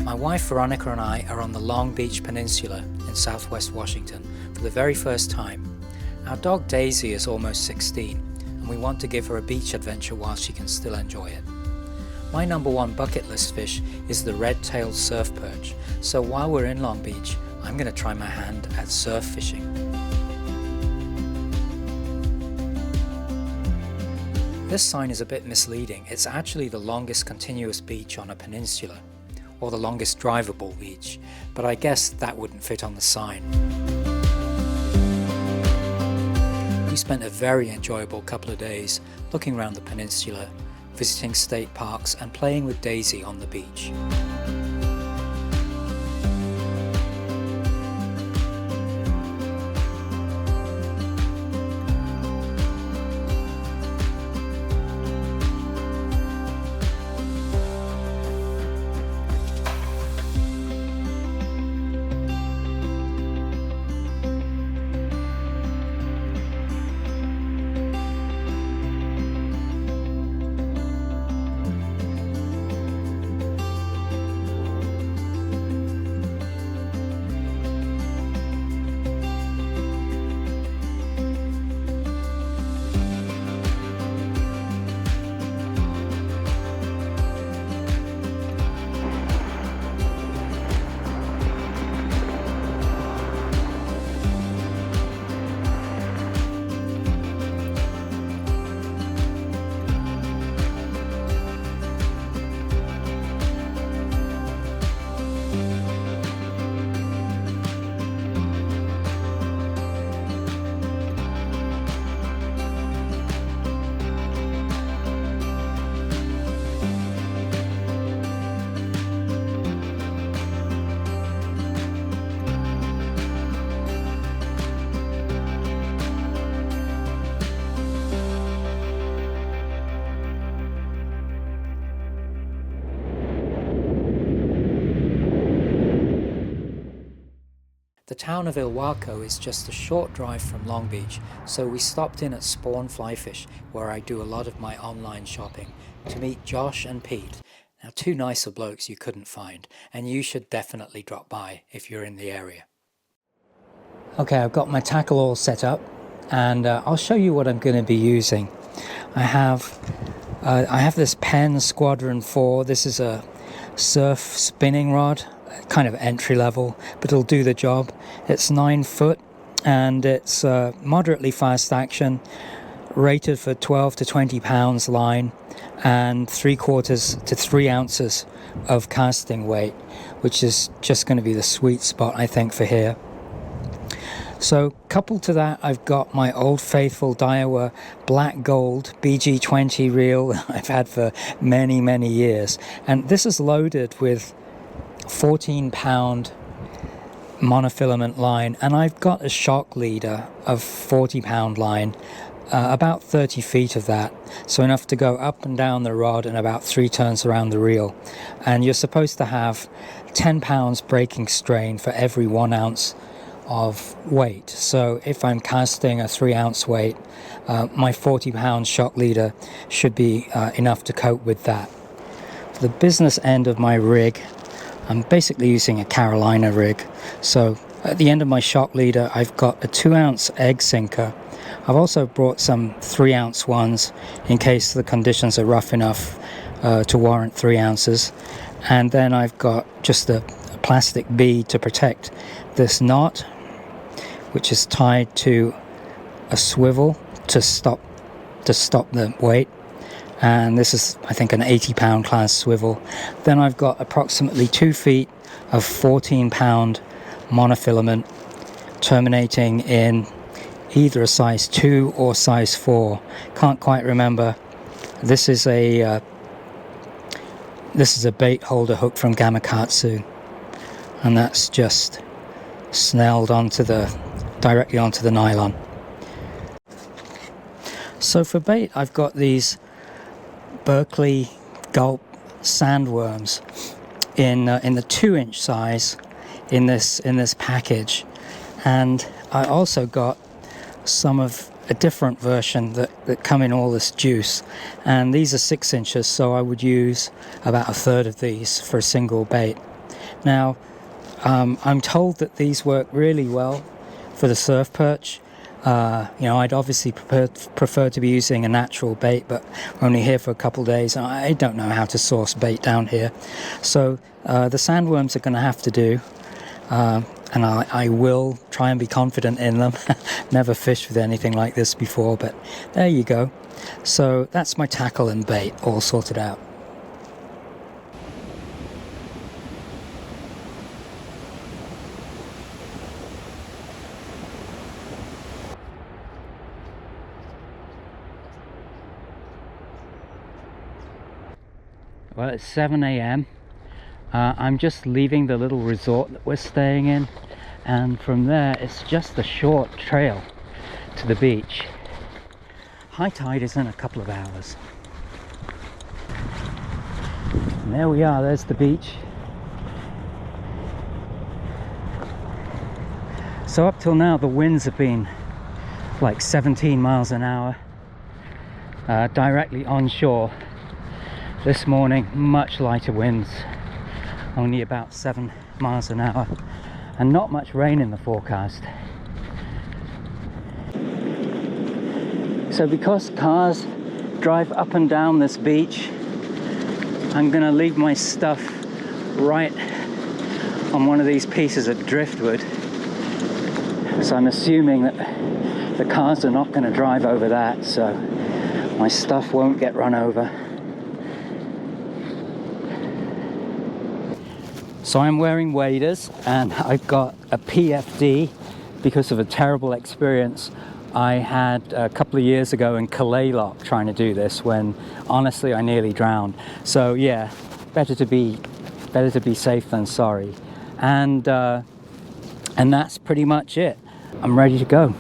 My wife Veronica and I are on the Long Beach Peninsula in southwest Washington for the very first time. Our dog Daisy is almost 16 and we want to give her a beach adventure while she can still enjoy it. My number one bucket list fish is the red-tailed surfperch, so while we're in Long Beach, I'm going to try my hand at surf fishing. This sign is a bit misleading. It's actually the longest continuous beach on a peninsula, or the longest drivable beach, but I guess that wouldn't fit on the sign. We spent a very enjoyable couple of days looking around the peninsula, visiting state parks and playing with Daisy on the beach. The town of Ilwaco is just a short drive from Long Beach, so we stopped in at Spawn Flyfish, where I do a lot of my online shopping, to meet Josh and Pete. Now, two nicer blokes you couldn't find, and you should definitely drop by if you're in the area. Okay, I've got my tackle all set up, and I'll show you what I'm going to be using. I have this Penn Squadron 4. This is a surf spinning rod, kind of entry level, but it'll do the job. It's 9 foot and it's moderately fast action, rated for 12 to 20 pounds line and 3/4 to 3 ounces of casting weight, which is just going to be the sweet spot, I think, for here. So coupled to that, I've got my old faithful Daiwa black gold BG20 reel that I've had for many years, and this is loaded with 14-pound monofilament line, and I've got a shock leader of 40-pound line, about 30 feet of that, so enough to go up and down the rod and about 3 turns around the reel. And you're supposed to have 10 pounds breaking strain for every 1 ounce of weight. So if I'm casting a 3 ounce weight, my 40-pound shock leader should be enough to cope with that. For the business end of my rig, I'm basically using a Carolina rig. So at the end of my shock leader, I've got a 2 ounce egg sinker. I've also brought some 3 ounce ones in case the conditions are rough enough to warrant 3 ounces. And then I've got just a plastic bead to protect this knot, which is tied to a swivel to stop the weight. And this is, I think, an 80-pound class swivel. Then I've got approximately 2 feet of 14-pound monofilament terminating in either a size 2 or size 4. Can't quite remember. This is a bait holder hook from Gamakatsu, and that's just snelled directly onto the nylon. So for bait, I've got these Berkeley Gulp sandworms in the 2-inch size in this package, and I also got some of a different version that come in all this juice, and these are 6 inches, so I would use about a third of these for a single bait. Now I'm told that these work really well for the surf perch. I'd obviously prefer to be using a natural bait, but we're only here for a couple of days and I don't know how to source bait down here, so the sandworms are going to have to do. And I will try and be confident in them. Never fished with anything like this before, but there you go. So that's my tackle and bait all sorted out. Well, it's 7 a.m. I'm just leaving the little resort that we're staying in, and from there it's just a short trail to the beach. High tide is in a couple of hours. And there we are, there's the beach. So up till now the winds have been like 17 miles an hour directly onshore. This morning much lighter winds, only about 7 miles an hour, and not much rain in the forecast. So because cars drive up and down this beach, I'm gonna leave my stuff right on one of these pieces of driftwood. So I'm assuming that the cars are not gonna drive over that, so my stuff won't get run over. So I'm wearing waders and I've got a PFD because of a terrible experience I had a couple of years ago in Calais Lock trying to do this, when honestly I nearly drowned. So yeah, better to be safe than sorry. And that's pretty much it. I'm ready to go.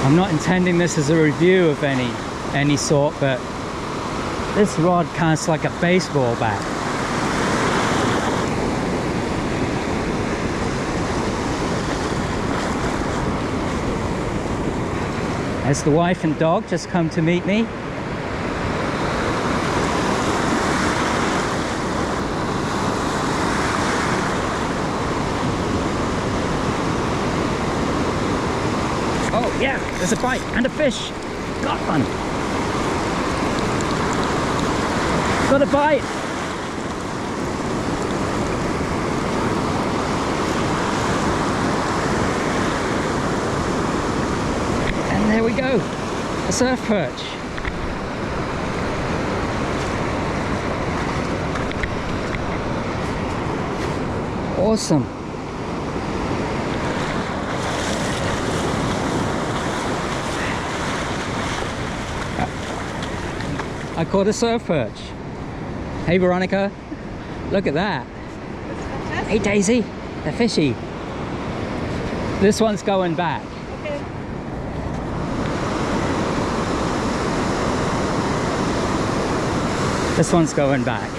I'm not intending this as a review of any sort, but this rod casts like a baseball bat. As the wife and dog just come to meet me. Oh yeah, there's a bite and a fish. Got one. Got a bite. And there we go, a surf perch. Awesome. I caught a surf perch. Hey Veronica, look at that. Hey Daisy, they're fishy. This one's going back. Okay. This one's going back.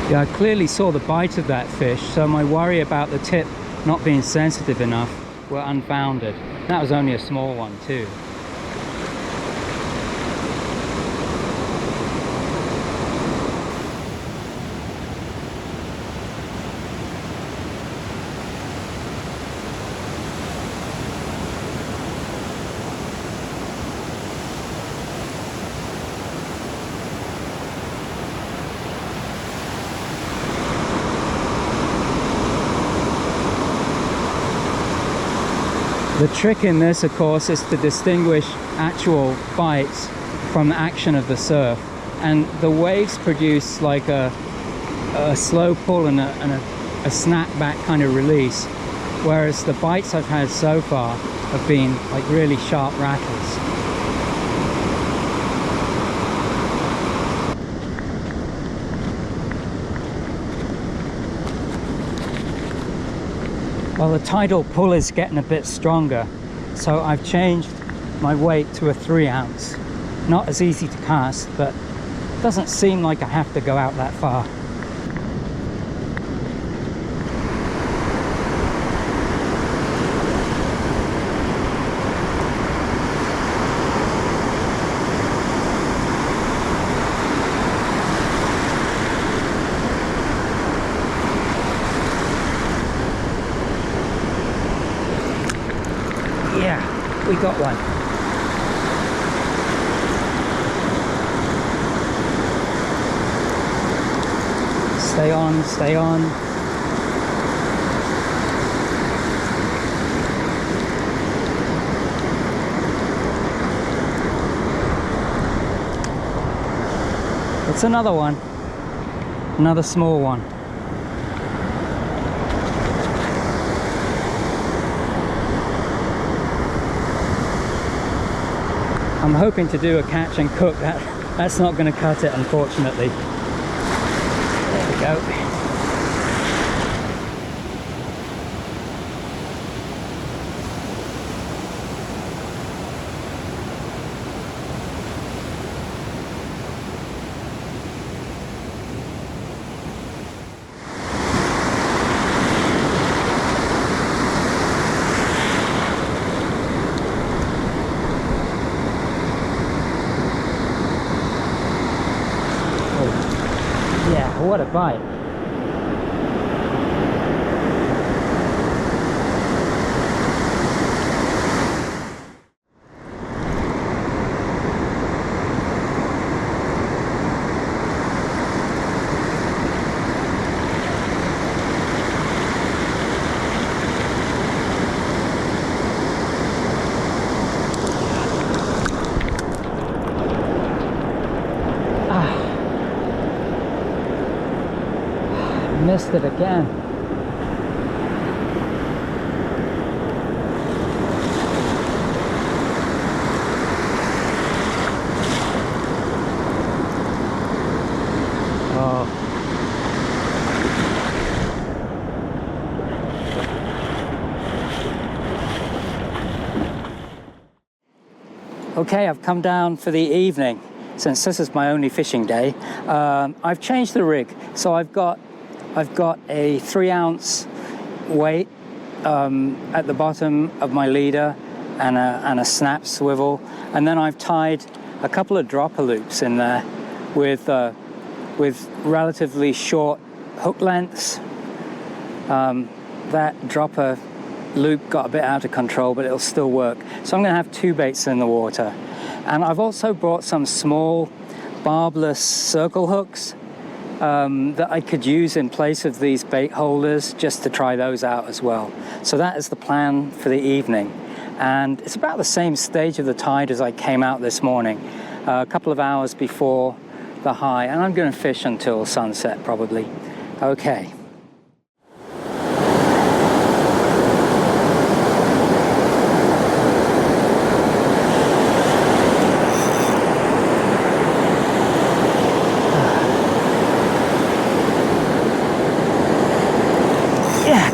Yeah, I clearly saw the bite of that fish, so my worry about the tip not being sensitive enough were unfounded. That was only a small one too. The trick in this, of course, is to distinguish actual bites from the action of the surf. And the waves produce like a slow pull and a snap back kind of release, whereas the bites I've had so far have been like really sharp rattles. Well, the tidal pull is getting a bit stronger, so I've changed my weight to a 3 ounce. Not as easy to cast, but it doesn't seem like I have to go out that far. Yeah, we got one. Stay on, stay on. It's another one. Another small one. I'm hoping to do a catch and cook. That's not going to cut it, unfortunately. There we go. Yeah, what a bite. Missed it again. Oh. Okay, I've come down for the evening. Since this is my only fishing day, I've changed the rig. So I've got a 3 ounce weight at the bottom of my leader and a snap swivel, and then I've tied a couple of dropper loops in there with relatively short hook lengths. That dropper loop got a bit out of control, but it'll still work. So I'm going to have 2 baits in the water, and I've also brought some small barbless circle hooks that I could use in place of these bait holders, just to try those out as well. So that is the plan for the evening, and it's about the same stage of the tide as I came out this morning, a couple of hours before the high, and I'm going to fish until sunset probably. Okay.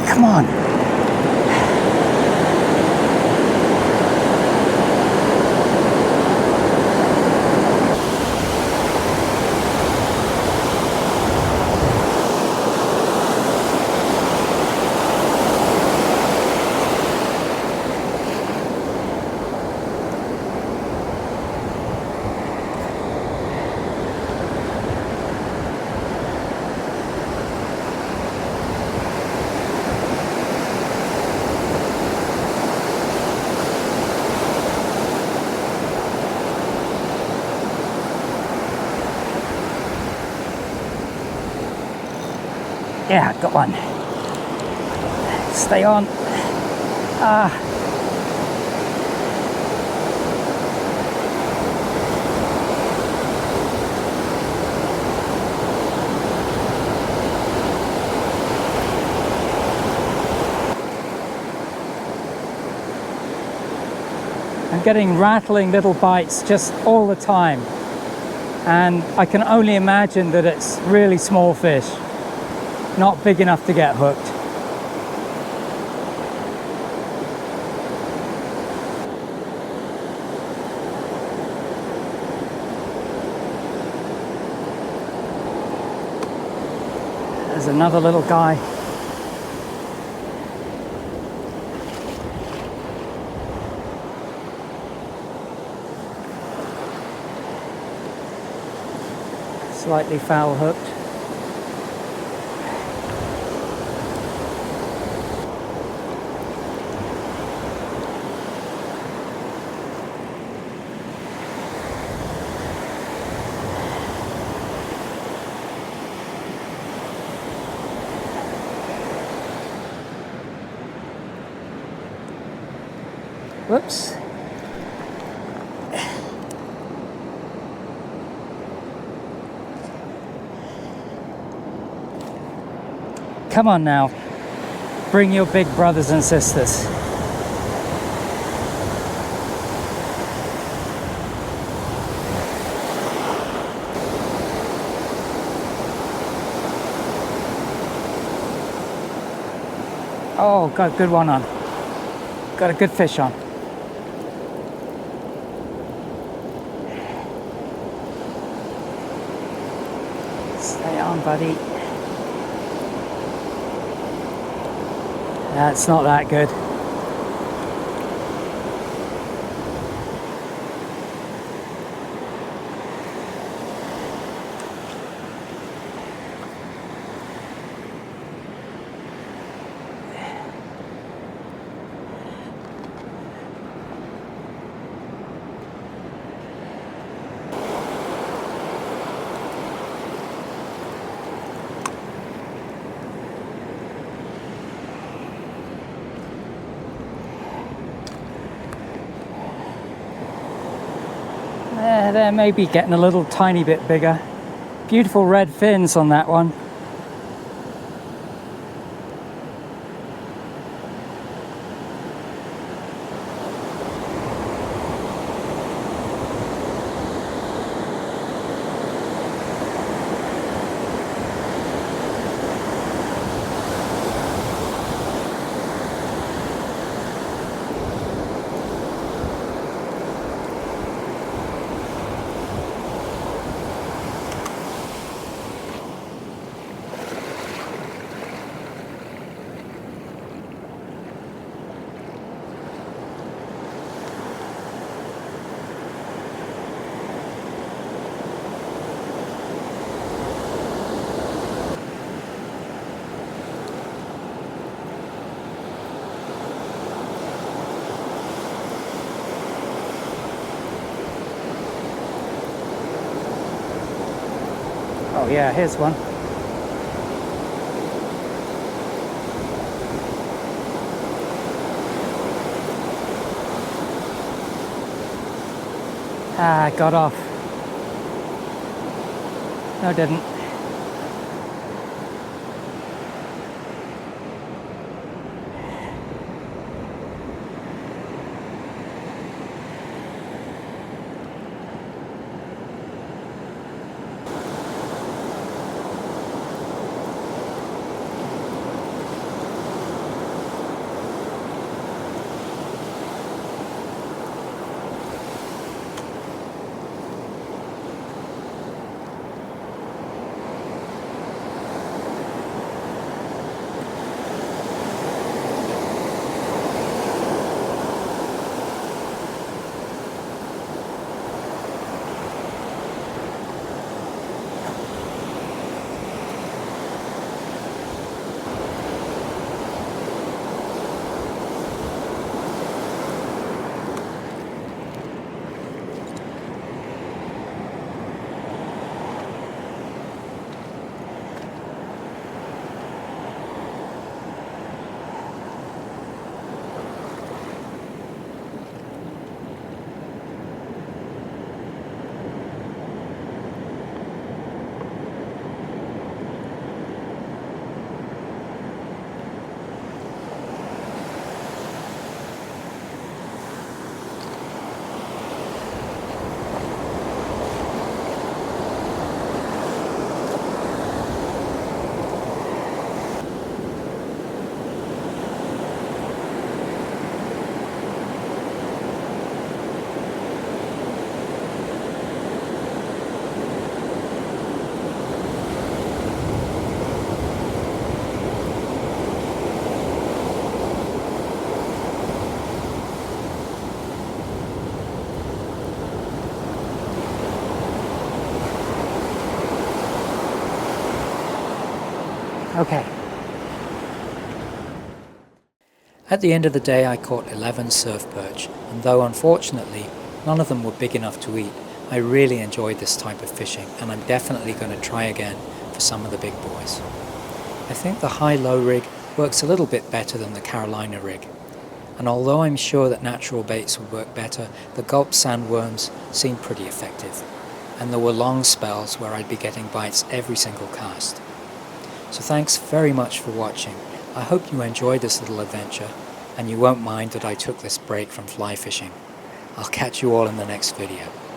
Come on. Yeah, got one. Stay on. I'm getting rattling little bites just all the time. And I can only imagine that it's really small fish, not big enough to get hooked. There's another little guy. Slightly foul hooked. Whoops. Come on now, bring your big brothers and sisters. Oh, got a good one on. Got a good fish on. Stay on, buddy. That's not that good. They're maybe getting a little tiny bit bigger. Beautiful red fins on that one. Oh yeah, here's one. Ah, got off. No, didn't. Okay. At the end of the day I caught 11 surf perch, and though unfortunately none of them were big enough to eat, I really enjoyed this type of fishing and I'm definitely going to try again for some of the big boys. I think the high-low rig works a little bit better than the Carolina rig, and although I'm sure that natural baits would work better, the gulp sandworms seem pretty effective, and there were long spells where I'd be getting bites every single cast. So thanks very much for watching. I hope you enjoyed this little adventure, and you won't mind that I took this break from fly fishing. I'll catch you all in the next video.